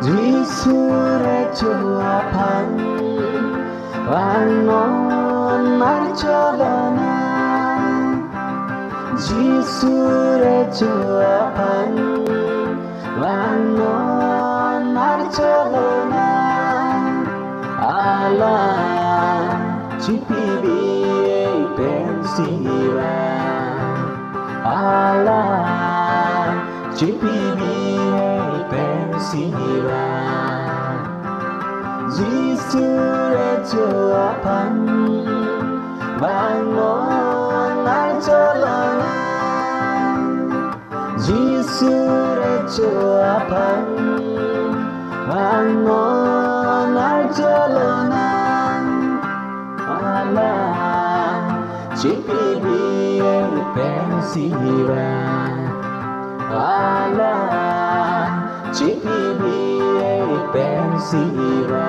지수의 조합한 왕non 말처럼 지수의 조합한 왕non 말처럼 Allah GPBA pensiva Allah GPBA pensiva 지수의 조합한 왕non 말처럼 지수의 조합한 왕non 말처럼 Allah GPBA pensiva Allah GPBA pensiva